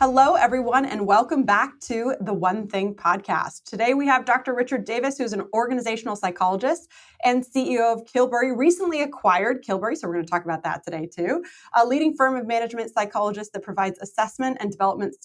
Hello, everyone, and welcome back to the One Thing podcast. Today, we have Dr. Richard Davis, who's an organizational psychologist and CEO of Kilberry, recently acquired Kilberry, so we're going to talk about that today, too, a leading firm of management psychologists that provides assessment and development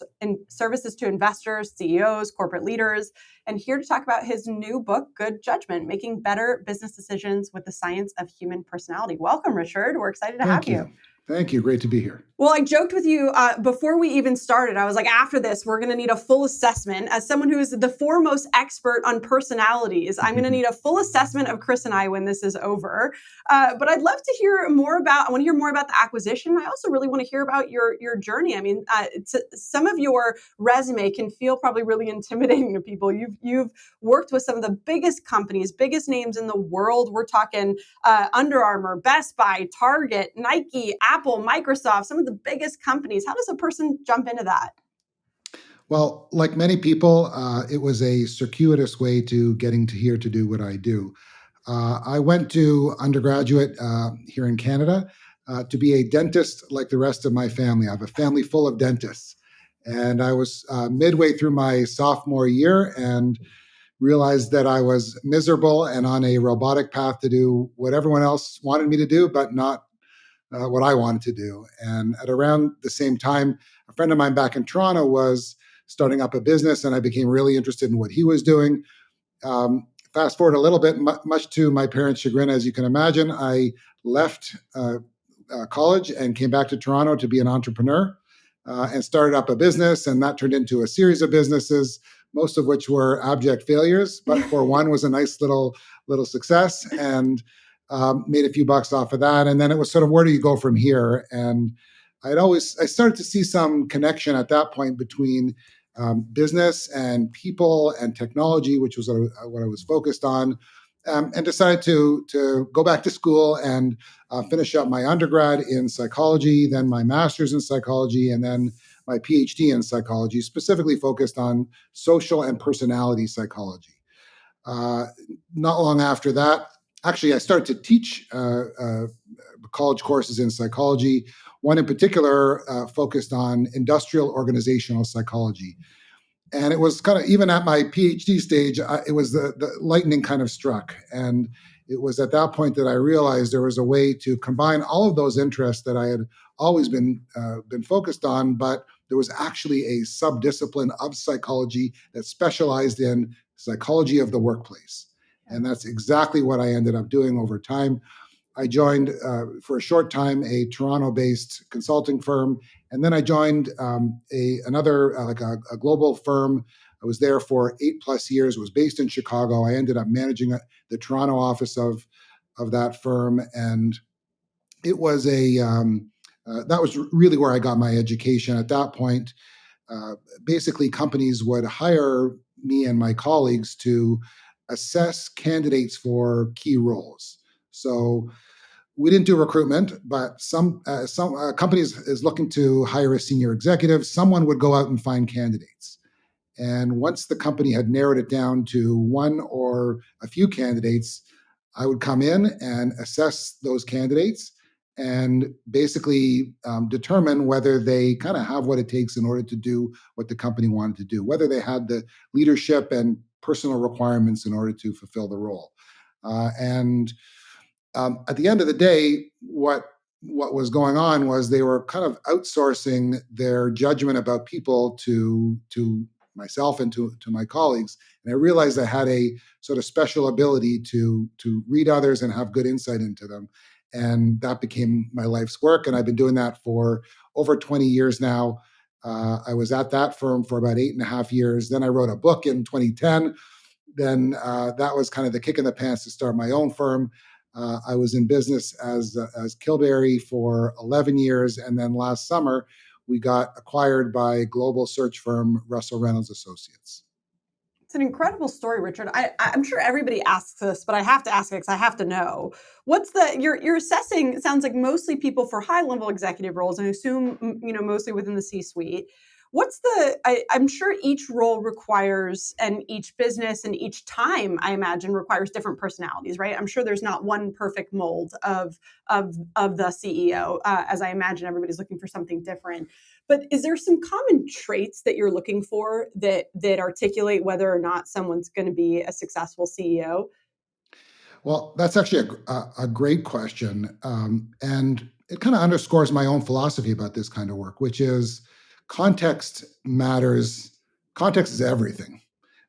services to investors, CEOs, corporate leaders, and here to talk about his new book, Good Judgment, Making Better Business Decisions with the Science of Human Personality. Welcome, Richard. We're excited to have you. Thank you. Great to be here. Well, I joked with you before we even started. I was like, after this, we're going to need a full assessment. As someone who is the foremost expert on personalities, I'm going to need a full assessment of Chris and I when this is over. But I'd love to hear more about, I want to hear more about the acquisition. I also really want to hear about your journey. I mean, some of your resume can feel probably really intimidating to people. You've worked with some of the biggest companies, biggest names in the world. We're talking Under Armour, Best Buy, Target, Nike, Apple, Microsoft, some of the biggest companies. How does a person jump into that? Well, like many people, it was a circuitous way to getting to here to do what I do. I went to undergraduate here in Canada to be a dentist like the rest of my family. I have a family full of dentists. And I was midway through my sophomore year and realized that I was miserable and on a robotic path to do what everyone else wanted me to do, but not what I wanted to do. And at around the same time, a friend of mine back in Toronto was starting up a business, and I became really interested in what he was doing. Fast forward a little bit, much to my parents' chagrin, as you can imagine, I left college and came back to Toronto to be an entrepreneur and started up a business. And that turned into a series of businesses, most of which were abject failures, but for one was a nice little success. And made a few bucks off of that. And then it was sort of, where do you go from here? And I started to see some connection at that point between business and people and technology, which was what I was focused on, and decided to go back to school and finish up my undergrad in psychology, then my master's in psychology, and then my PhD in psychology, specifically focused on social and personality psychology. Uh, Not long after that, actually, I started to teach college courses in psychology. One in particular focused on industrial organizational psychology. And it was kind of, even at my PhD stage, it was the lightning kind of struck. And it was at that point that I realized there was a way to combine all of those interests that I had always been focused on, but there was actually a subdiscipline of psychology that specialized in psychology of the workplace. And that's exactly what I ended up doing over time. I joined for a short time a Toronto-based consulting firm, and then I joined another a global firm. I was there for 8+ years. It was based in Chicago. I ended up managing the Toronto office of that firm, and it was that was really where I got my education. At that point, basically companies would hire me and my colleagues to assess candidates for key roles. So we didn't do recruitment, but some companies is looking to hire a senior executive. Someone would go out and find candidates. And once the company had narrowed it down to one or a few candidates, I would come in and assess those candidates and basically determine whether they kind of have what it takes in order to do what the company wanted to do, whether they had the leadership and personal requirements in order to fulfill the role. And At the end of the day, what was going on was they were kind of outsourcing their judgment about people to myself and to my colleagues. And I realized I had a sort of special ability to read others and have good insight into them. And that became my life's work. And I've been doing that for over 20 years now. I was at that firm for about 8.5 years. Then I wrote a book in 2010. Then that was kind of the kick in the pants to start my own firm. I was in business as Kilberry for 11 years, and then last summer we got acquired by global search firm Russell Reynolds Associates. It's an incredible story, Richard. I'm sure everybody asks this, but I have to ask it because I have to know. You're assessing, it sounds like mostly people for high level executive roles, and I assume, mostly within the C-suite. I'm sure each role requires, and each business and each time, I imagine, requires different personalities, right? I'm sure there's not one perfect mold of the CEO, as I imagine everybody's looking for something different. But is there some common traits that you're looking for that articulate whether or not someone's going to be a successful CEO? Well, that's actually a great question. And it kind of underscores my own philosophy about this kind of work, which is context matters. Context is everything.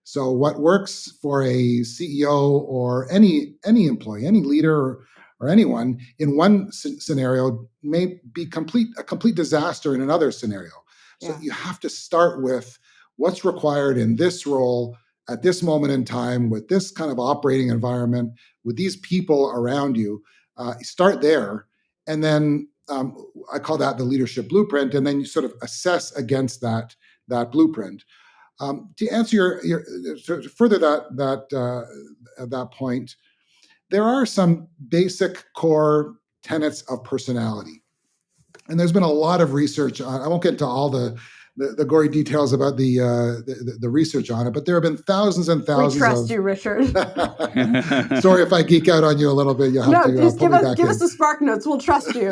So what works for a CEO or any employee, any leader or anyone in one scenario may be a complete disaster in another scenario. So Yeah. you have to start with what's required in this role at this moment in time with this kind of operating environment with these people around you. Start there, and then I call that the leadership blueprint, and then you sort of assess against that blueprint. To answer to further that point, there are some basic core tenets of personality, and there's been a lot of research on. I won't get into all the gory details about the research on it, but there have been thousands and thousands. We trust you, Richard. Sorry if I geek out on you a little bit. You'll have to just pull me back give in. us the spark notes. We'll trust you.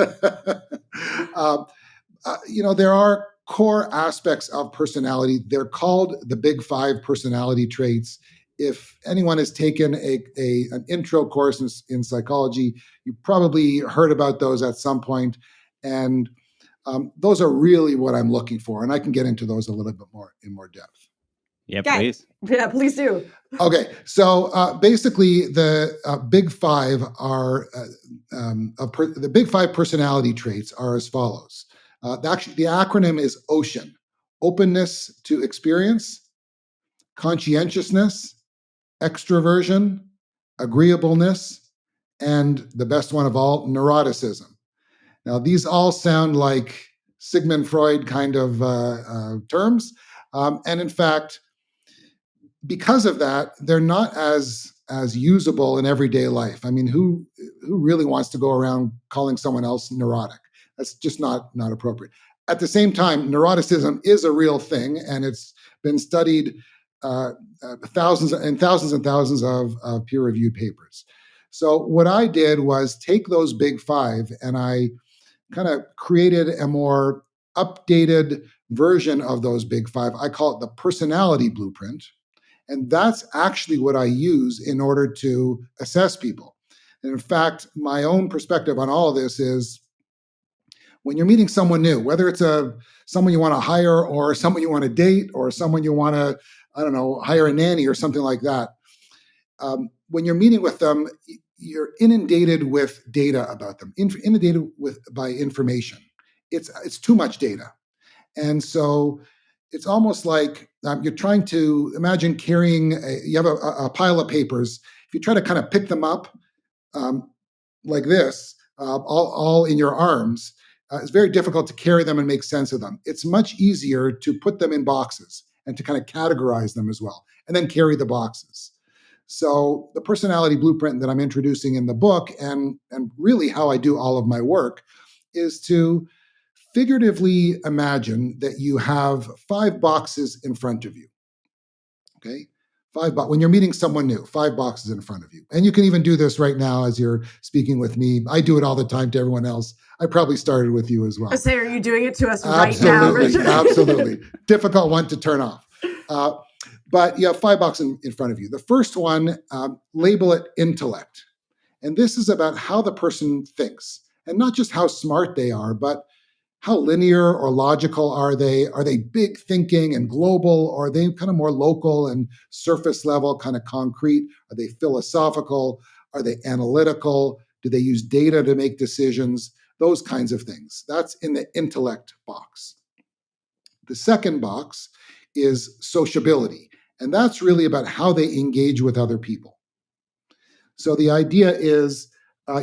There are core aspects of personality. They're called the big five personality traits. If anyone has taken an intro course in psychology, you probably heard about those at some point. And those are really what I'm looking for. And I can get into those a little bit more in more depth. Yeah, please. Yeah, please do. Okay, so basically, the big five are the big five personality traits are as follows. Actually, the acronym is OCEAN: openness to experience, conscientiousness, extroversion, agreeableness, and the best one of all, neuroticism. Now, these all sound like Sigmund Freud kind of terms, and in fact, because of that, they're not as usable in everyday life. I mean, who really wants to go around calling someone else neurotic? That's just not appropriate. At the same time, neuroticism is a real thing, and it's been studied thousands and thousands and thousands of peer-reviewed papers. So what I did was take those big five, and I kind of created a more updated version of those big five. I call it the personality blueprint. And that's actually what I use in order to assess people. And in fact, my own perspective on all of this is when you're meeting someone new, whether it's someone you want to hire or someone you want to date or someone you want to, I don't know, hire a nanny or something like that, when you're meeting with them, you're inundated with data about them, inundated by information. It's too much data. And so it's almost like you're trying to imagine carrying, you have a pile of papers. If you try to kind of pick them up like this, all in your arms, it's very difficult to carry them and make sense of them. It's much easier to put them in boxes and to kind of categorize them as well, and then carry the boxes. So the personality blueprint that I'm introducing in the book, and really how I do all of my work, is to figuratively imagine that you have 5 boxes in front of you. Okay? When you're meeting someone new, 5 boxes in front of you. And you can even do this right now as you're speaking with me. I do it all the time to everyone else. I probably started with you as well. Say, are you doing it to us right now, Richard? Absolutely. Difficult one to turn off. But you have 5 boxes in front of you. The first one, label it intellect. And this is about how the person thinks. And not just how smart they are, but how linear or logical are they? Are they big thinking and global, or are they kind of more local and surface level, kind of concrete? Are they philosophical? Are they analytical? Do they use data to make decisions? Those kinds of things. That's in the intellect box. The second box is sociability, and that's really about how they engage with other people. So the idea is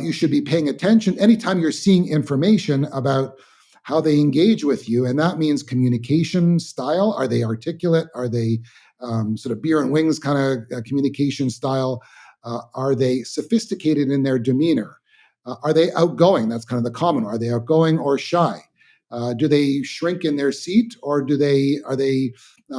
you should be paying attention anytime you're seeing information about how they engage with you. And that means communication style. Are they articulate? Are they sort of beer and wings kind of communication style? Are they sophisticated in their demeanor? Are they outgoing? That's kind of the common one. Are they outgoing or shy? Do they shrink in their seat, or are they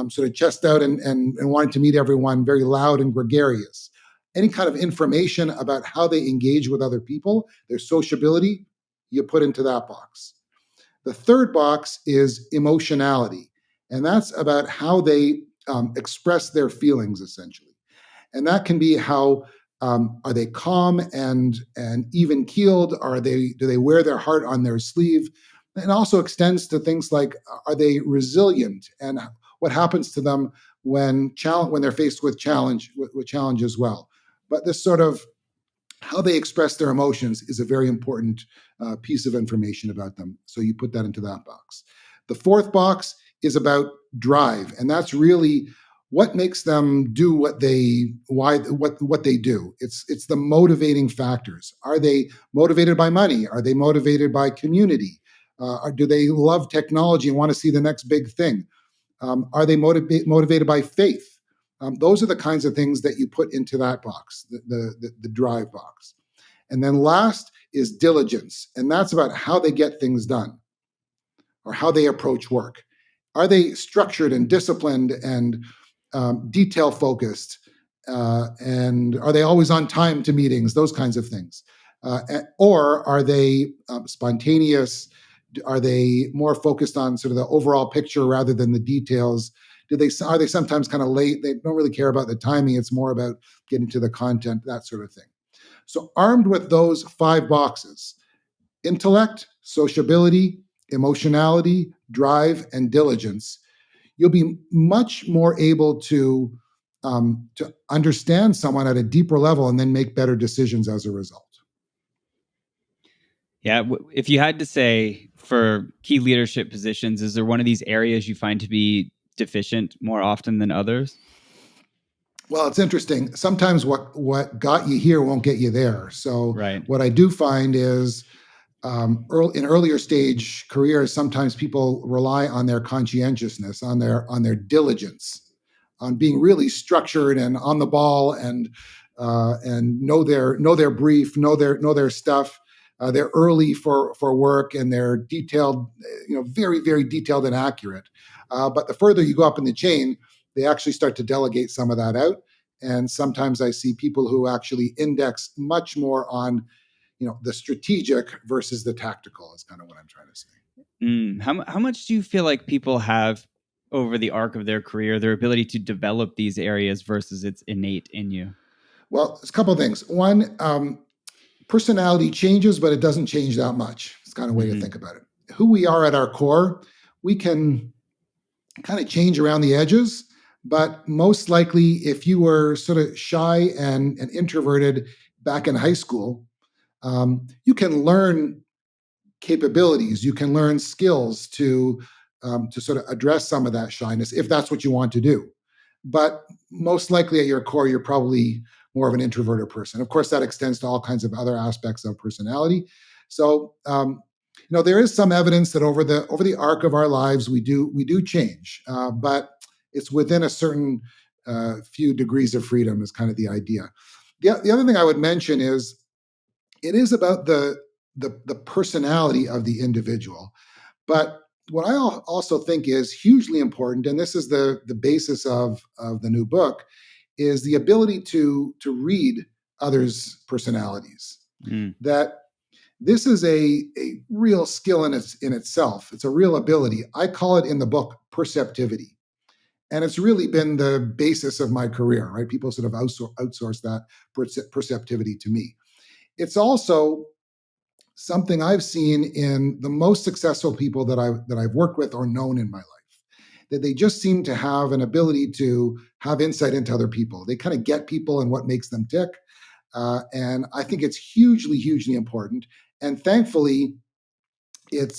sort of chest out and wanting to meet everyone, very loud and gregarious? Any kind of information about how they engage with other people, their sociability, you put into that box. The third box is emotionality, and that's about how they express their feelings, essentially. And that can be how are they calm and even keeled? Do they wear their heart on their sleeve? And also extends to things like are they resilient and what happens to them when they're faced with challenge as well. But this sort of how they express their emotions is a very important piece of information about them. So you put that into that box. The fourth box is about drive, and that's really what makes them do what they do. It's the motivating factors. Are they motivated by money? Are they motivated by community? Or do they love technology and want to see the next big thing? Are they motivated by faith? Those are the kinds of things that you put into that box, the drive box. And then last is diligence, and that's about how they get things done or how they approach work. Are they structured and disciplined and detail focused? And are they always on time to meetings? Those kinds of things. Or are they spontaneous? Are they more focused on sort of the overall picture rather than the details? Are they sometimes kind of late? They don't really care about the timing. It's more about getting to the content, that sort of thing. So armed with those 5 boxes, intellect, sociability, emotionality, drive, and diligence, you'll be much more able to understand someone at a deeper level and then make better decisions as a result. Yeah. If you had to say for key leadership positions, is there one of these areas you find to be deficient more often than others? Well, it's interesting. Sometimes what got you here won't get you there. So Right. what I do find is in earlier stage careers, sometimes people rely on their conscientiousness, on their diligence, on being really structured and on the ball and know their brief, know their stuff. They're early for work and they're detailed, very very detailed and accurate. But the further you go up in the chain, they actually start to delegate some of that out. And sometimes I see people who actually index much more on the strategic versus the tactical is kind of what I'm trying to say. How much do you feel like people have over the arc of their career, their ability to develop these areas versus it's innate in you? Well, it's a couple of things. One, personality changes, but it doesn't change that much. It's kind of a way to think about it. Who we are at our core, we can kind of change around the edges, but most likely, if you were sort of shy and introverted back in high school, you can learn capabilities, you can learn skills to sort of address some of that shyness if that's what you want to do. But most likely at your core, you're probably more of an introverted person. Of course, that extends to all kinds of other aspects of personality. So, there is some evidence that over the arc of our lives, we do change, but it's within a certain few degrees of freedom is kind of the idea. The other thing I would mention is it is about the personality of the individual. But what I also think is hugely important, and this is the basis of the new book, is the ability to read others' personalities. That this is a real skill in itself. It's a real ability. I call it in the book perceptivity. And it's really been the basis of my career, right? People sort of outsource that perceptivity to me. It's also something I've seen in the most successful people that I've worked with or known in my life. That they just seem to have an ability to have insight into other people. They kind of get people and what makes them tick. And I think it's hugely, hugely important. And thankfully, it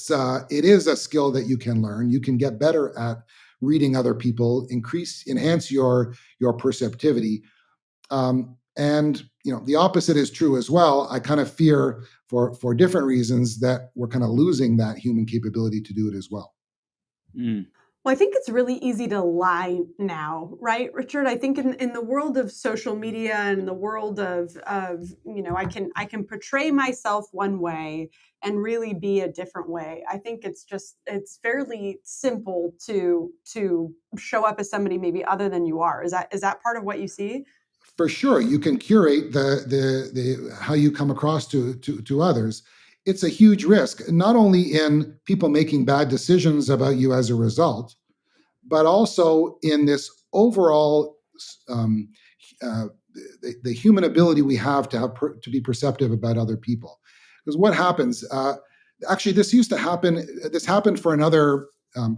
is a skill that you can learn. You can get better at reading other people, enhance your perceptivity. And the opposite is true as well. I kind of fear for different reasons that we're kind of losing that human capability to do it as well. Well, I think it's really easy to lie now, right, Richard? I think in the world of social media and in the world of I can portray myself one way and really be a different way. I think it's fairly simple to show up as somebody maybe other than you are. Is that part of what you see? For sure, you can curate the how you come across to others. It's a huge risk, not only in people making bad decisions about you as a result, but also in this overall um, uh, the human ability we have to be perceptive about other people. Because what happens? Actually, this used to happen. This happened for another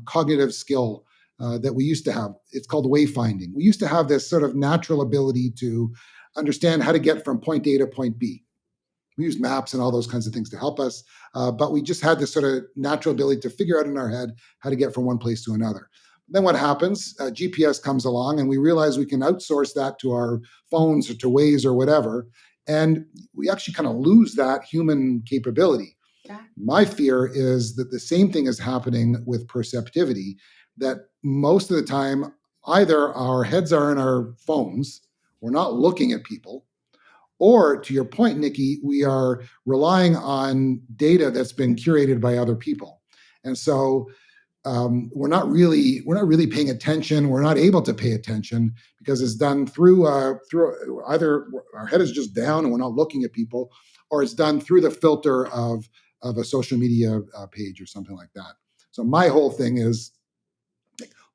cognitive skill that we used to have. It's called wayfinding. We used to have this sort of natural ability to understand how to get from point A to point B. We used maps and all those kinds of things to help us, but we just had this sort of natural ability to figure out in our head how to get from one place to another. Then what happens? GPS comes along, and we realize we can outsource that to our phones or to Waze or whatever, and we actually kind of lose that human capability. Yeah. My fear is that the same thing is happening with perceptivity, that most of the time, either our heads are in our phones, we're not looking at people, or to your point, Nikki, we are relying on data that's been curated by other people. And so we're not really paying attention. We're not able to pay attention because it's done through either our head is just down and we're not looking at people, or it's done through the filter of a social media page or something like that. So my whole thing is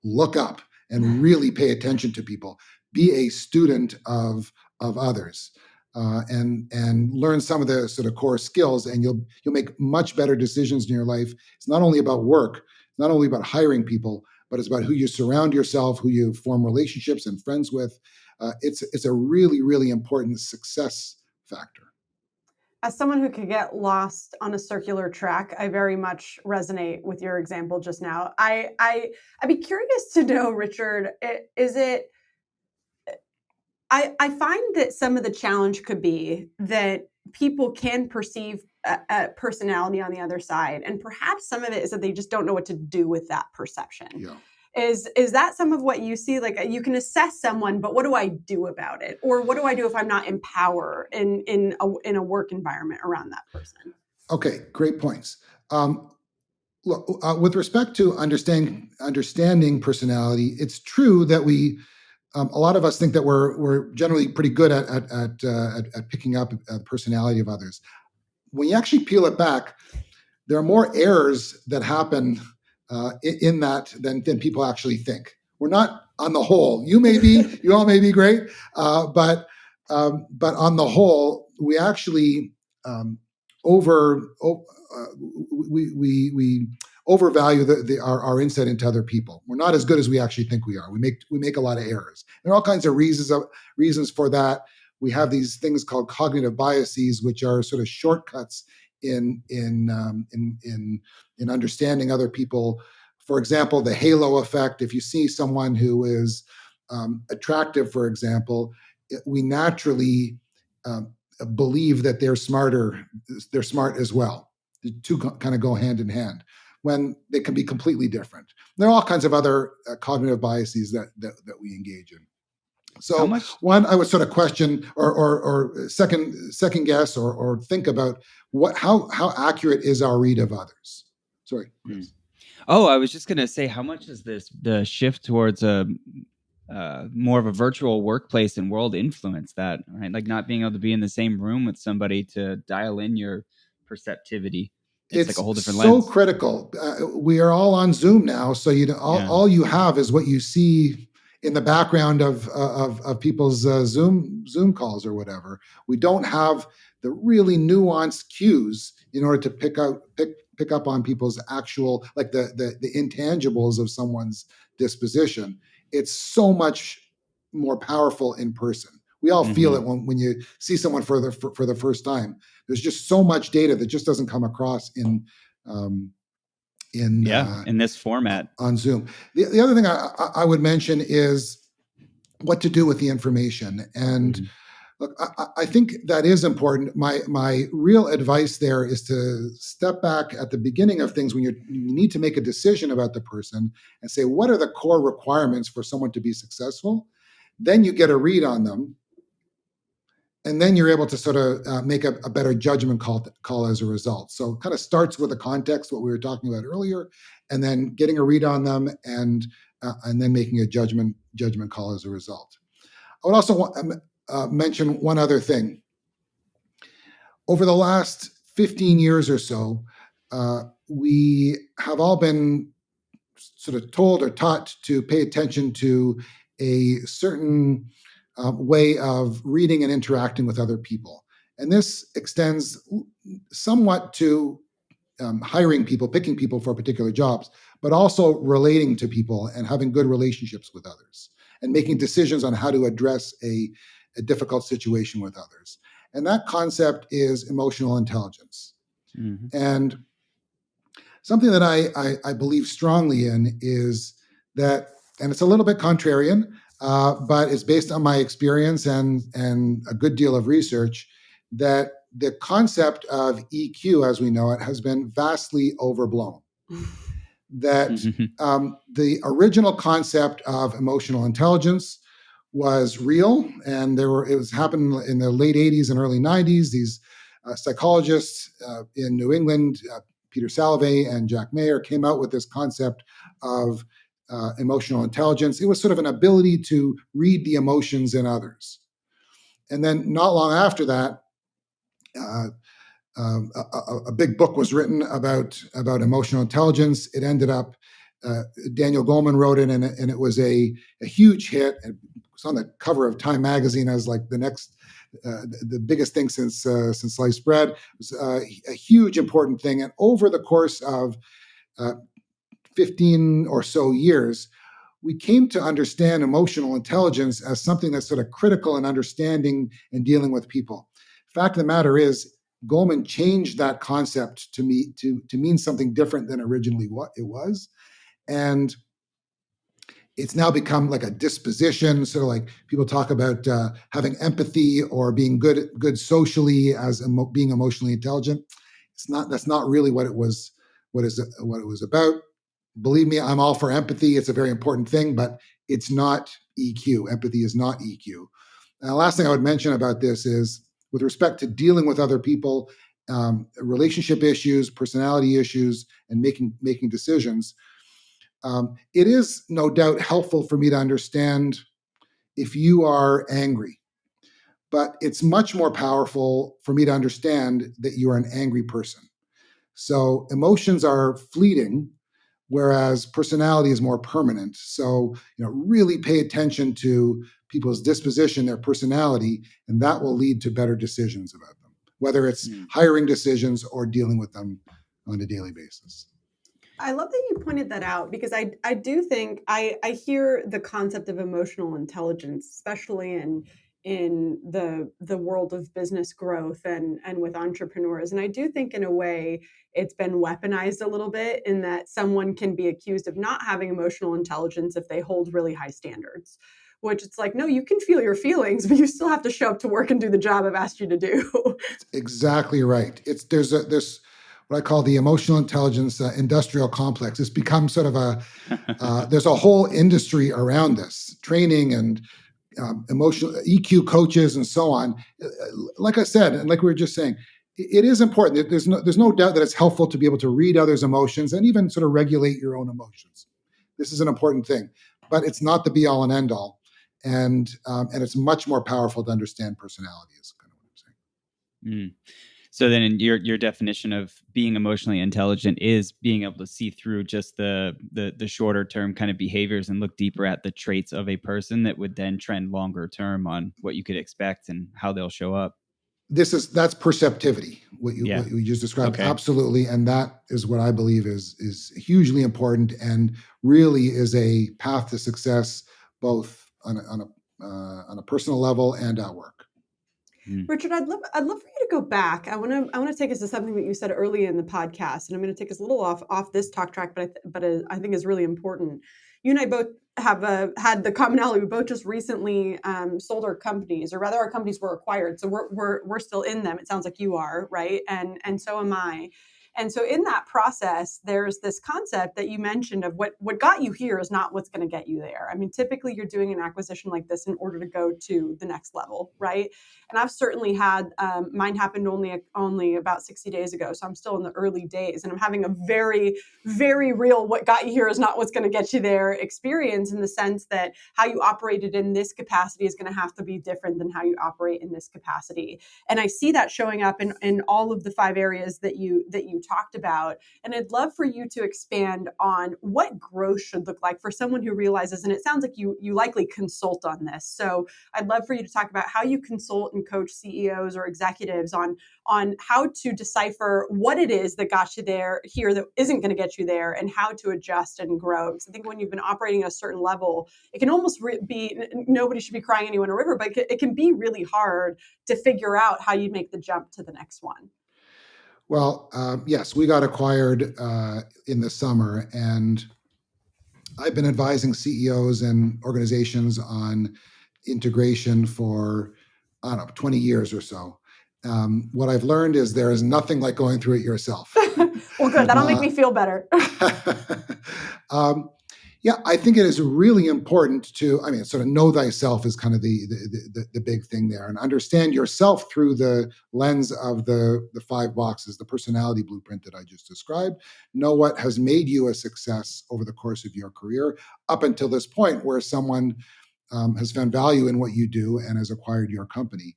look up and really pay attention to people. Be a student of others, and learn some of the sort of core skills, and you'll make much better decisions in your life. It's not only about work, not only about hiring people, but it's about who you surround yourself, who you form relationships and friends with. It's a really really important success factor. As someone who could get lost on a circular track, I very much resonate with your example just now. I'd be curious to know, Richard, is it I find that some of the challenge could be that people can perceive a personality on the other side, and perhaps some of it is that they just don't know what to do with that perception. Yeah. Is that some of what you see? Like you can assess someone, but what do I do about it, or what do I do if I'm not in power in a work environment around that person? Okay, great points. Look, with respect to understanding personality, it's true that a lot of us think that we're generally pretty good at picking up the personality of others. When you actually peel it back, there are more errors that happen in that than people actually think. We're not on the whole. You all may be great, but on the whole, we actually um, over we overvalue our insight into other people. We're not as good as we actually think we are. We make a lot of errors. There are all kinds of reasons for that. We have these things called cognitive biases, which are sort of shortcuts in understanding other people. For example, the halo effect. If you see someone who is attractive, for example, we naturally believe that they're smarter. They're smart as well. The two kind of go hand in hand when they can be completely different. There are all kinds of other cognitive biases that we engage in. How So much? one, I would sort of question or second guess or think about how accurate is our read of others. Sorry, Chris. Oh, I was just gonna say, how much is the shift towards a more of a virtual workplace and world influence that, right? Like not being able to be in the same room with somebody to dial in your perceptivity. It's like a It's whole different so lens. critical. We are all on Zoom now, so Yeah. all you have is what you see in the background of people's Zoom calls or whatever. We don't have the really nuanced cues in order to pick up on people's actual, like the intangibles of someone's disposition. It's so much more powerful in person. We all feel it Hmm. when you see someone for the first time. There's just so much data that just doesn't come across um, in Yeah, in this format. on Zoom. The other thing I would mention is what to do with the information. And Mhm. Look, I think that is important. My real advice there is to step back at the beginning of things when you need to make a decision about the person and say, what are the core requirements for someone to be successful? Then you get a read on them, and then you're able to sort of make a better judgment call as a result. So it kind of starts with the context, what we were talking about earlier, and then getting a read on them, and then making a judgment call as a result. I would also mention one other thing. Over the last 15 years or so, we have all been sort of told or taught to pay attention to a certain way of reading and interacting with other people. And this extends somewhat to hiring people, picking people for particular jobs, but also relating to people and having good relationships with others and making decisions on how to address a difficult situation with others. And that concept is emotional intelligence. Mm-hmm. And something that I believe strongly in is that, and it's a little bit contrarian, but it's based on my experience and a good deal of research, that the concept of EQ as we know it has been vastly overblown. That the original concept of emotional intelligence was real, and it was happening in the late 80s and early 90s. These psychologists in New England, Peter Salovey and Jack Mayer, came out with this concept of emotional intelligence. It was sort of an ability to read the emotions in others. And then not long after that, a big book was written about emotional intelligence. It ended up Daniel Goleman wrote it, and it was a huge hit. It was on the cover of Time magazine as like the next the biggest thing since sliced bread. It was a huge important thing, and over the course of 15 or so years, we came to understand emotional intelligence as something that's sort of critical in understanding and dealing with people. Fact of the matter is, Goleman changed that concept to mean something different than originally what it was, and it's now become like a disposition. Sort of like people talk about having empathy or being good socially as being emotionally intelligent. That's not really what it was. What it was about. Believe me, I'm all for empathy. It's a very important thing, but it's not EQ. Empathy is not EQ. And the last thing I would mention about this is with respect to dealing with other people, relationship issues, personality issues, and making decisions. It is no doubt helpful for me to understand if you are angry, but it's much more powerful for me to understand that you are an angry person. So emotions are fleeting, whereas personality is more permanent. So, really pay attention to people's disposition, their personality, and that will lead to better decisions about them, whether it's hiring decisions or dealing with them on a daily basis. I love that you pointed that out because I do think I hear the concept of emotional intelligence, especially in the world of business growth and with entrepreneurs. And I do think in a way it's been weaponized a little bit in that someone can be accused of not having emotional intelligence if they hold really high standards. Which it's like, no, you can feel your feelings, but you still have to show up to work and do the job I've asked you to do. Exactly right. There's what I call the emotional intelligence industrial complex. It's become sort of there's a whole industry around this, training and emotional EQ coaches and so on. Like I said, and like we were just saying, it is important. There's no doubt that it's helpful to be able to read others' emotions and even sort of regulate your own emotions. This is an important thing, but it's not the be all and end all, and it's much more powerful to understand personality. Is kind of what I'm saying. So then in your definition of being emotionally intelligent is being able to see through just the shorter term kind of behaviors and look deeper at the traits of a person that would then trend longer term on what you could expect and how they'll show up. That's perceptivity, what you just described. Okay. Absolutely. And that is what I believe is hugely important and really is a path to success, both on a personal level and at work. Mm. Richard, I'd love for you to go back. I want to take us to something that you said early in the podcast, and I'm going to take us a little off this talk track, but I think is really important. You and I both have had the commonality. We both just recently sold our companies, or rather, our companies were acquired. So we're still in them. It sounds like you are, right? And so am I. And so in that process, there's this concept that you mentioned of what got you here is not what's going to get you there. I mean, typically you're doing an acquisition like this in order to go to the next level, right? And I've certainly had mine happened only about 60 days ago, so I'm still in the early days, and I'm having a very very real what got you here is not what's going to get you there experience, in the sense that how you operated in this capacity is going to have to be different than how you operate in this capacity. And I see that showing up in all of the 5 areas that you talked about. And I'd love for you to expand on what growth should look like for someone who realizes, and it sounds like you likely consult on this. So I'd love for you to talk about how you consult and coach CEOs or executives on how to decipher what it is that got you here that isn't going to get you there, and how to adjust and grow. Because I think when you've been operating at a certain level, it can almost be, nobody should be crying anyone a river, but it can be really hard to figure out how you make the jump to the next one. Well, yes, we got acquired in the summer, and I've been advising CEOs and organizations on integration for, I don't know, 20 years or so. What I've learned is there is nothing like going through it yourself. Well, good. That'll make me feel better. um, yeah, I think it is really important to, I mean, sort of know thyself is kind of the big thing there, and understand yourself through the lens of the 5 boxes, the personality blueprint that I just described. Know what has made you a success over the course of your career up until this point, where someone has found value in what you do and has acquired your company,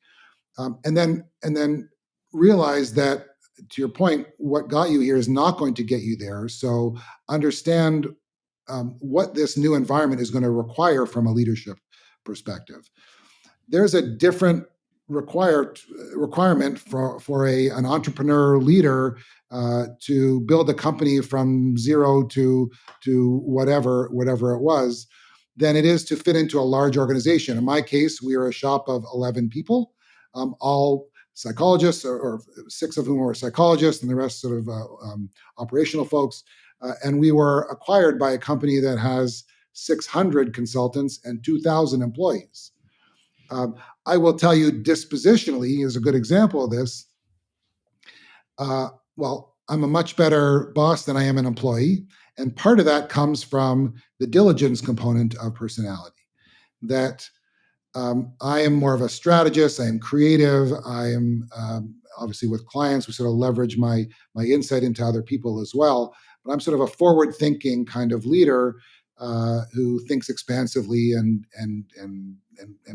and then realize that, to your point, what got you here is not going to get you there. So understand what this new environment is going to require from a leadership perspective. There's a different requirement for an entrepreneur leader to build a company from zero to whatever it was, than it is to fit into a large organization. In my case, we are a shop of 11 people, all psychologists, or 6 of whom were psychologists, and the rest sort of operational folks. And we were acquired by a company that has 600 consultants and 2,000 employees. I will tell you, dispositionally is a good example of this. Well, I'm a much better boss than I am an employee. And part of that comes from the diligence component of personality. That I am more of a strategist. I am creative. I am obviously, with clients, we sort of leverage my insight into other people as well. But I'm sort of a forward-thinking kind of leader who thinks expansively and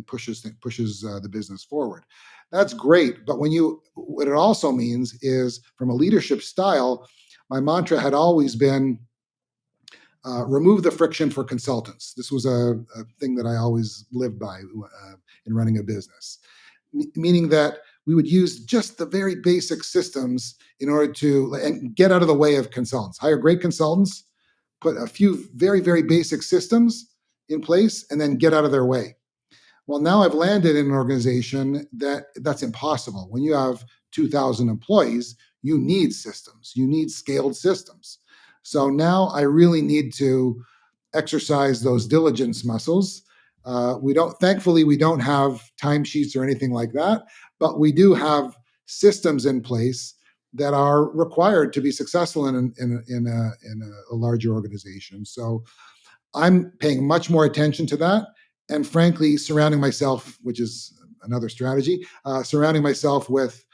pushes the business forward. That's great. But what it also means is, from a leadership style, my mantra had always been, remove the friction for consultants. This was a thing that I always lived by in running a business, meaning that we would use just the very basic systems in order to and get out of the way of consultants. Hire great consultants, put a few very, very basic systems in place, and then get out of their way. Well, now I've landed in an organization that's impossible. When you have 2,000 employees, you need systems. You need scaled systems. So now I really need to exercise those diligence muscles. Thankfully, we don't have timesheets or anything like that, but we do have systems in place that are required to be successful in a larger organization. So I'm paying much more attention to that, and frankly, surrounding myself, which is another strategy, surrounding myself with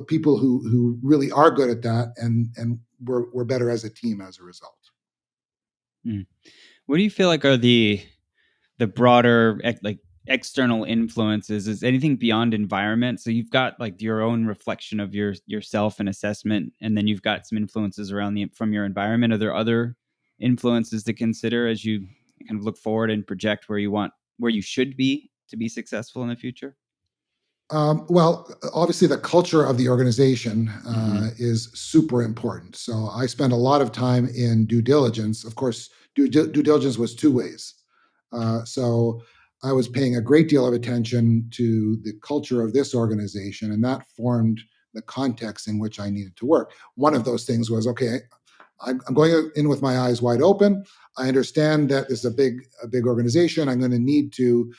people who really are good at that, and we're better as a team as a result. Mm. What do you feel like are the broader like external influences? Is anything beyond environment? So you've got like your own reflection of yourself and assessment, and then you've got some influences around from your environment. Are there other influences to consider as you kind of look forward and project where you should be to be successful in the future? Well, obviously, the culture of the organization Hmm. is super important. So I spend a lot of time in due diligence. Of course, due diligence was 2 ways. So I was paying a great deal of attention to the culture of this organization, and that formed the context in which I needed to work. One of those things was, okay, I'm going in with my eyes wide open. I understand that this is a big organization. I'm going to need to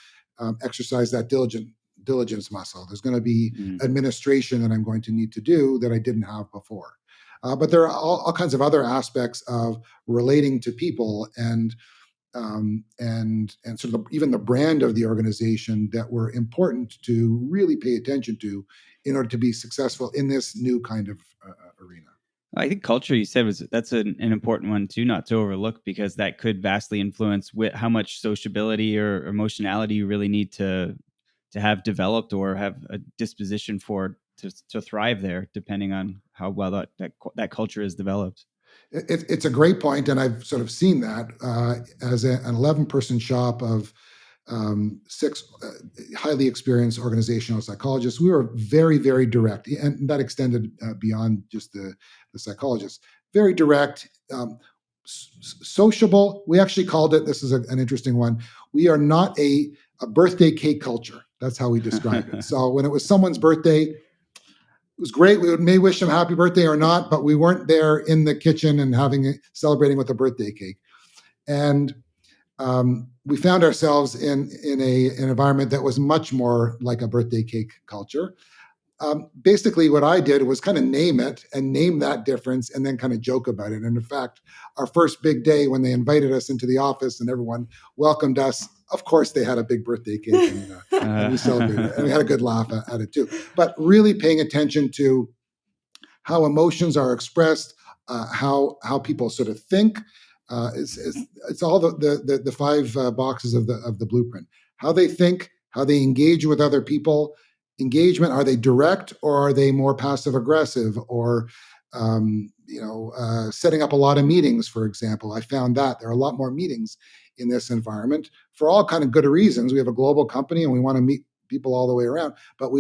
exercise that diligence muscle. There's going to be administration that I'm going to need to do that I didn't have before. But there are all kinds of other aspects of relating to people and sort of even the brand of the organization that were important to really pay attention to in order to be successful in this new kind of arena. I think culture, you said, was that's an important one too, not to overlook, because that could vastly influence how much sociability or emotionality you really need to have developed or have a disposition for to thrive there, depending on how well that culture is developed. It's a great point, and I've sort of seen that as an 11-person shop of six highly experienced organizational psychologists. We were very, very direct, and that extended beyond just the psychologists. Very direct, sociable. We actually called it, this is an interesting one, we are not a birthday cake culture. That's how we described it. So when it was someone's birthday, it was great. We may wish them happy birthday or not, but we weren't there in the kitchen and celebrating with a birthday cake. And we found ourselves in an environment that was much more like a birthday cake culture. Basically, what I did was kind of name it and name that difference and then kind of joke about it. And in fact, our first big day when they invited us into the office and everyone welcomed us, of course, they had a big birthday cake and we celebrated it. And we had a good laugh at it too. But really paying attention to how emotions are expressed, how people sort of think. It's all the five boxes of the blueprint. How they think, how they engage with other people. Engagement, are they direct or are they more passive aggressive or setting up a lot of meetings, for example? I found that there are a lot more meetings in this environment for all kind of good reasons. We have a global company and we want to meet people all the way around, but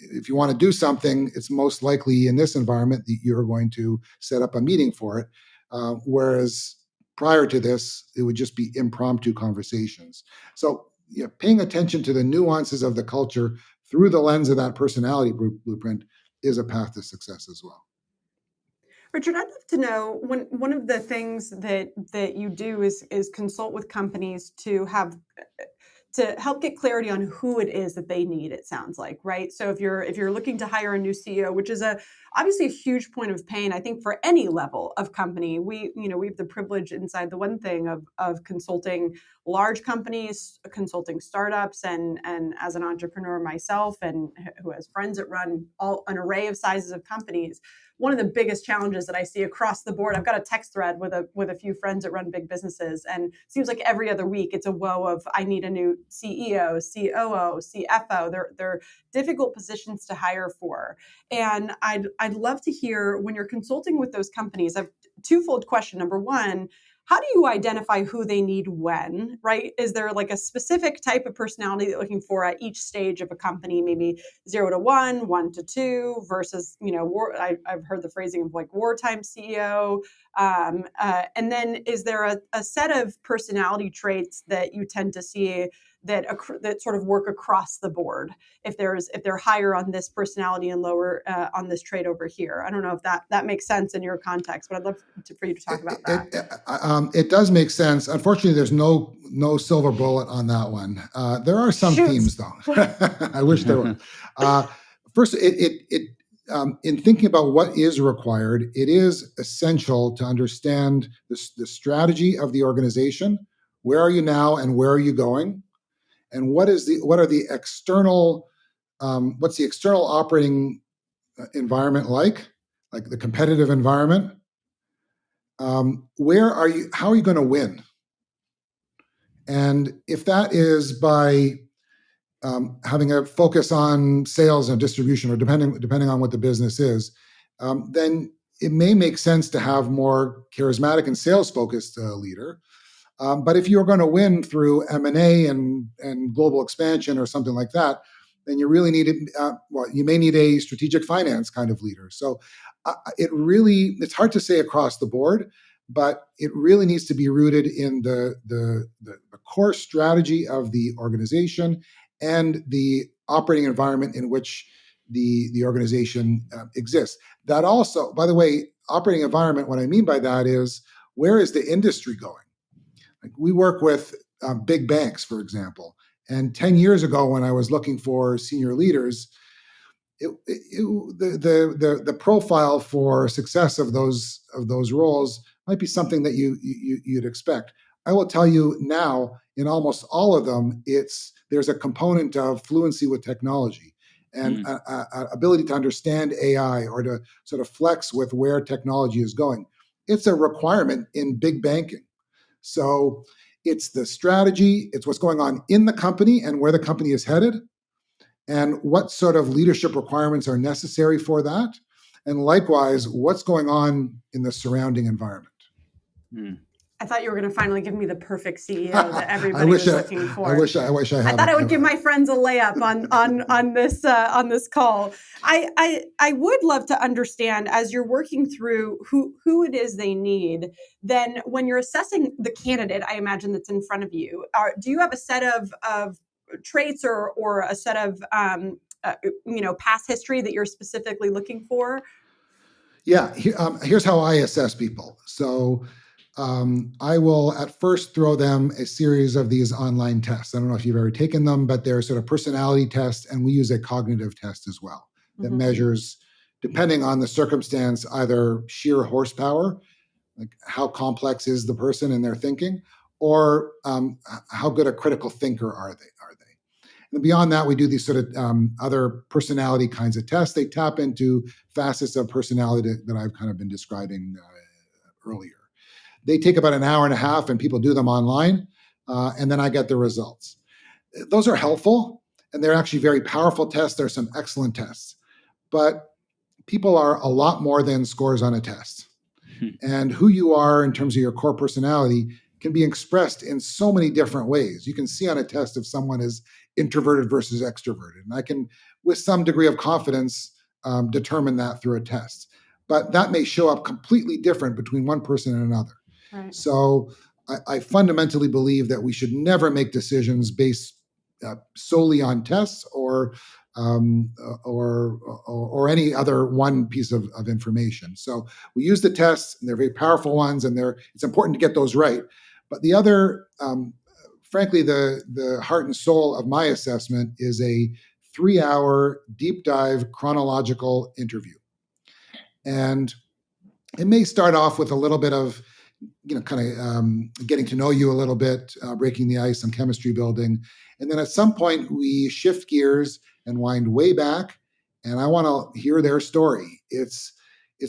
if you want to do something, it's most likely in this environment that you're going to set up a meeting for it. Whereas prior to this, it would just be impromptu conversations. So paying attention to the nuances of the culture through the lens of that personality blueprint is a path to success as well. Richard, I'd love to know, one of the things that you do is consult with companies to help get clarity on who it is that they need, it sounds like, right? So if you're looking to hire a new CEO, which is obviously a huge point of pain, I think, for any level of company, we have the privilege inside the One Thing of consulting large companies, consulting startups, and as an entrepreneur myself, and who has friends that run an array of sizes of companies. One of the biggest challenges that I see across the board, I've got a text thread with a few friends that run big businesses, and it seems like every other week it's a woe of, I need a new CEO, COO, CFO. They're difficult positions to hire for. And I'd love to hear, when you're consulting with those companies, I've twofold question. Number one, how do you identify who they need when, right? Is there like a specific type of personality that you're looking for at each stage of a company, maybe 0 to 1, 1 to 2, versus, I've heard the phrasing of like wartime CEO. And then is there a set of personality traits that you tend to see that sort of work across the board, if they're higher on this personality and lower on this trait over here? I don't know if that makes sense in your context, but I'd love for you to talk about that. It does make sense. Unfortunately, there's no silver bullet on that one. There are some themes, though. I wish there were. First, in thinking about what is required, it is essential to understand the strategy of the organization. Where are you now, and where are you going? And what's the external operating environment like the competitive environment? Where are you? How are you going to win? And if that is by having a focus on sales and distribution, or depending on what the business is, then it may make sense to have more charismatic and sales focused leader. But if you're going to win through M&A and global expansion or something like that, then you really need you may need a strategic finance kind of leader. So it's hard to say across the board. but it really needs to be rooted in the core strategy of the organization and the operating environment in which the organization exists. That also, by the way, operating environment, what I mean by that is, where is the industry going? Like, we work with big banks, for example. And 10 years ago, when I was looking for senior leaders, the profile for success of those roles might be something that you'd expect. I will tell you now, in almost all of them, there's a component of fluency with technology and Mm. ability to understand AI or to sort of flex with where technology is going. It's a requirement in big banking. So it's the strategy, it's what's going on in the company and where the company is headed, and what sort of leadership requirements are necessary for that. And likewise, what's going on in the surrounding environment. Mm. I thought you were going to finally give me the perfect CEO that I everybody wish was looking for. I wish I had. I thought I would give my friends a layup on this call. I would love to understand, as you're working through who it is they need. Then, when you're assessing the candidate, I imagine that's in front of you, do you have a set of traits or a set of past history that you're specifically looking for? Yeah, here's how I assess people. So I will at first throw them a series of these online tests. I don't know if you've ever taken them, but they're sort of personality tests, and we use a cognitive test as well that measures, depending on the circumstance, either sheer horsepower, like how complex is the person in their thinking, or how good a critical thinker are they? And beyond that, we do these sort of other personality kinds of tests. They tap into facets of personality that I've kind of been describing earlier. They take about an hour and a half, and people do them online, and then I get the results. Those are helpful, and they're actually very powerful tests. There are some excellent tests, but people are a lot more than scores on a test. And who you are in terms of your core personality can be expressed in so many different ways. You can see on a test if someone is introverted versus extroverted. And I can, with some degree of confidence, determine that through a test. But that may show up completely different between one person and another. Right. So I fundamentally believe that we should never make decisions based solely on tests um, or any other one piece of information. So we use the tests, and they're very powerful ones, and it's important to get those right. But the other, frankly, the heart and soul of my assessment is a 3-hour deep dive chronological interview, and it may start off with a little bit of kind of getting to know you a little bit, breaking the ice, some chemistry building. And then at some point, we shift gears and wind way back. And I want to hear their story. It's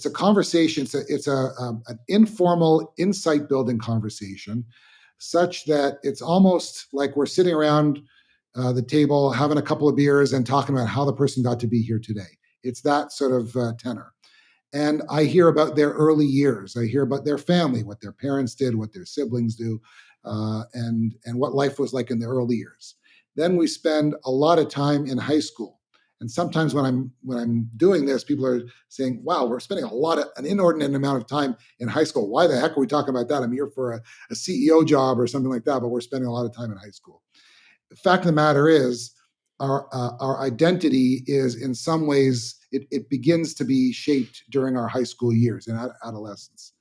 a conversation. It's an informal, insight building conversation, such that it's almost like we're sitting around the table having a couple of beers and talking about how the person got to be here today. It's that sort of tenor. And I hear about their early years. I hear about their family, what their parents did, what their siblings do, and what life was like in the early years. Then we spend a lot of time in high school. And sometimes when I'm doing this, people are saying, "Wow, we're spending an inordinate amount of time in high school. Why the heck are we talking about that? I'm here for a CEO job or something like that, but we're spending a lot of time in high school." The fact of the matter is, our identity is in some ways it begins to be shaped during our high school years and adolescence,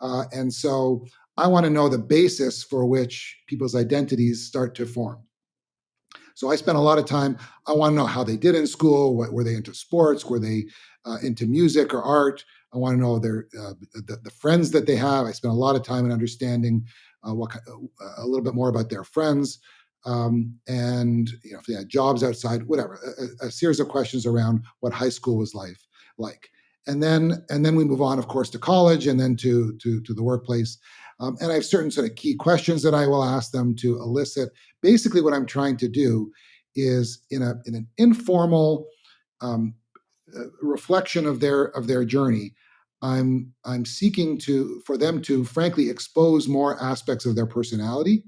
and so I want to know the basis for which people's identities start to form. So I spent a lot of time. I want to know how they did in school. What were they into? Sports? Were they into music or art? I want to know the friends that they have. I spent a lot of time in understanding a little bit more about their friends, and if they had jobs outside, whatever. A series of questions around what high school was like, and then we move on, of course, to college, and then to the workplace. And I have certain sort of key questions that I will ask them to elicit. Basically, what I'm trying to do is in an informal reflection of their journey. I'm seeking for them to frankly expose more aspects of their personality,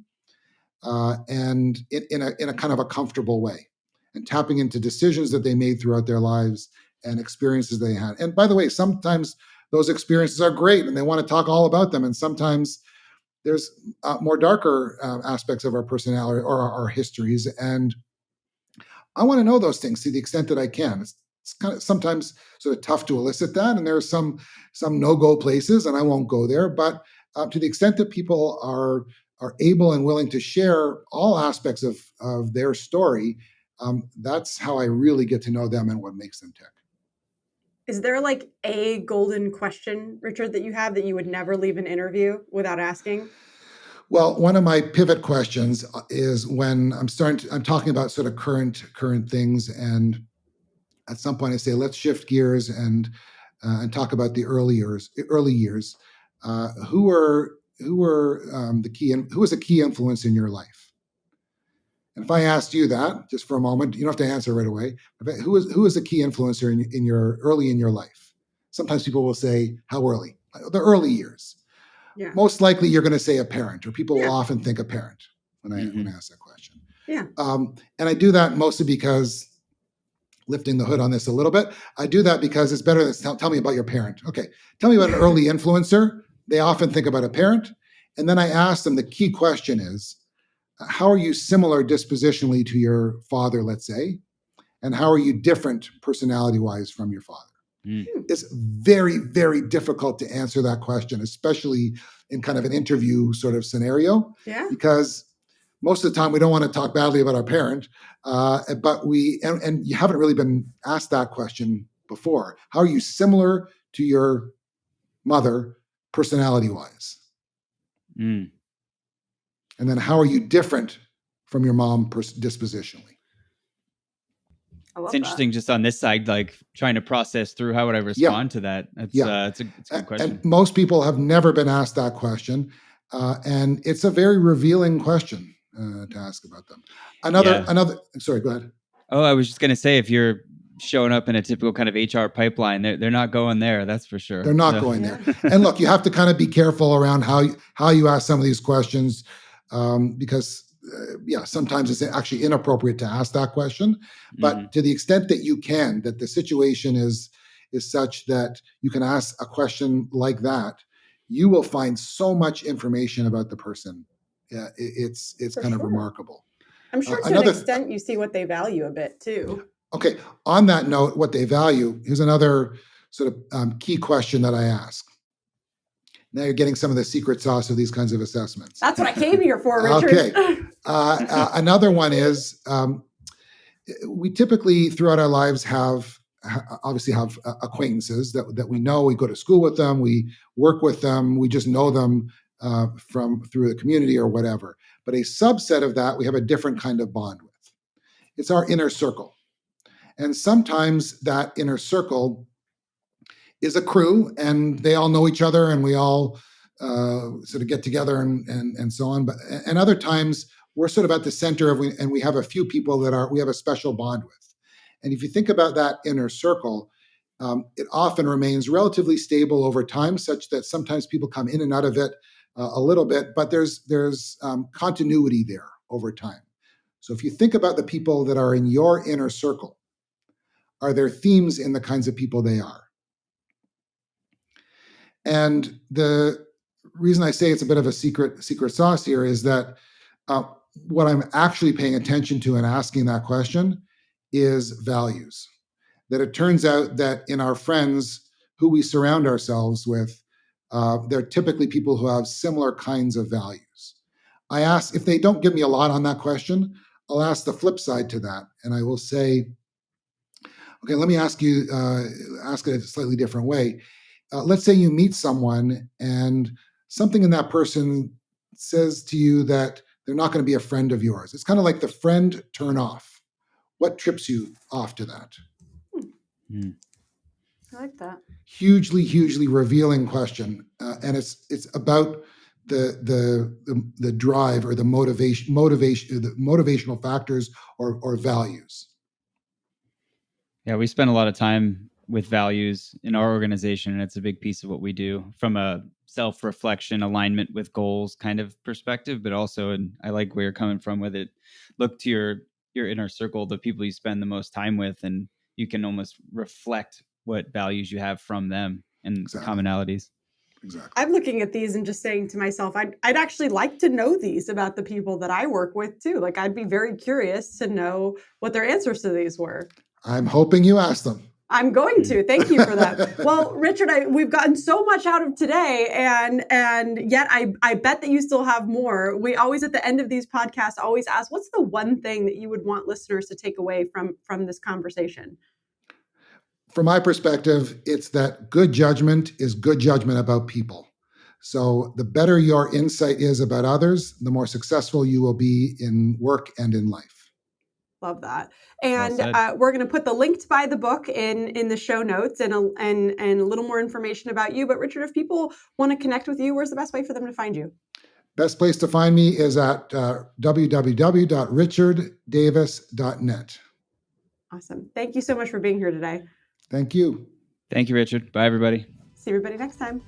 and in a kind of a comfortable way, and tapping into decisions that they made throughout their lives and experiences they had. And by the way, sometimes those experiences are great and they want to talk all about them. And sometimes there's more darker aspects of our personality or our histories. And I want to know those things to the extent that I can. It's kind of sometimes sort of tough to elicit that, and there are some no-go places, and I won't go there. But to the extent that people are able and willing to share all aspects of their story, that's how I really get to know them and what makes them tick. Is there like a golden question, Richard, that you have that you would never leave an interview without asking? Well, one of my pivot questions is when I'm talking about sort of current things, and at some point I say, let's shift gears and talk about the early years. Who were the key? Who was a key influence in your life? And if I asked you that just for a moment, you don't have to answer right away. Who was a key influencer in your early in your life? Sometimes people will say, how early? The early years. Yeah. Most likely, you're going to say a parent, or people will Yeah. often think a parent when I ask that question. Yeah. And I do that mostly because, lifting the hood on this a little bit, I do that because it's better than tell me about your parent. Okay, tell me about an early influencer. They often think about a parent. And then I ask them, the key question is, how are you similar dispositionally to your father, let's say? And how are you different personality-wise from your father? It's very, very difficult to answer that question, especially in kind of an interview sort of scenario. Yeah. Because most of the time we don't want to talk badly about our parent, but and you haven't really been asked that question before. How are you similar to your mother personality-wise? Mm. And then how are you different from your mom dispositionally? It's interesting just on this side, like trying to process through how would I respond to that. It's a good question. And most people have never been asked that question. And it's a very revealing question to ask about them. Sorry, go ahead. Oh, I was just going to say, if you're showing up in a typical kind of HR pipeline, they're not going there. That's for sure. They're not going there. And look, you have to kind of be careful around how you ask some of these questions, because sometimes it's actually inappropriate to ask that question. But to the extent that you can, that the situation is such that you can ask a question like that, you will find so much information about the person. It's kind of remarkable. I'm sure to an extent you see what they value a bit too. Okay. On that note, what they value, here's another sort of key question that I ask. Now you're getting some of the secret sauce of these kinds of assessments. That's what I came here for, Richard. Okay. Another one is, we typically throughout our lives obviously have acquaintances that we know. We go to school with them, we work with them, we just know them through the community or whatever. But a subset of that we have a different kind of bond with. It's our inner circle. And sometimes that inner circle is a crew and they all know each other and we all sort of get together and so on. And other times we're sort of at the center and we have a few people that we have a special bond with. And if you think about that inner circle, it often remains relatively stable over time, such that sometimes people come in and out of it a little bit, but there's continuity there over time. So if you think about the people that are in your inner circle, are there themes in the kinds of people they are? And the reason I say it's a bit of a secret sauce here is that what I'm actually paying attention to in asking that question is values. That it turns out that in our friends who we surround ourselves with, they're typically people who have similar kinds of values. I ask, if they don't give me a lot on that question, I'll ask the flip side to that. And I will say, okay, let me ask it a slightly different way. Let's say you meet someone and something in that person says to you that they're not going to be a friend of yours. It's kind of like the friend turn off. What trips you off to that? I like that. Hugely, hugely revealing question, and it's about the drive or the motivational factors or values. Yeah, we spend a lot of time with values in our organization, and it's a big piece of what we do from a self-reflection, alignment with goals kind of perspective, but also, and I like where you're coming from with it, look to your inner circle, the people you spend the most time with, and you can almost reflect what values you have from them. and Exactly. commonalities. Exactly. I'm looking at these and just saying to myself, I'd actually like to know these about the people that I work with too. Like, I'd be very curious to know what their answers to these were. I'm hoping you ask them. I'm going to. Thank you for that. Well, Richard, we've gotten so much out of today, and yet I bet that you still have more. We always, at the end of these podcasts, always ask, what's the one thing that you would want listeners to take away from this conversation? From my perspective, it's that good judgment is good judgment about people. So the better your insight is about others, the more successful you will be in work and in life. Love that. Well And said. we're going to put the link to buy the book in the show notes and a little more information about you. But Richard, if people want to connect with you, where's the best way for them to find you? Best place to find me is at www.richarddavis.net. Awesome. Thank you so much for being here today. Thank you. Thank you, Richard. Bye, everybody. See everybody next time.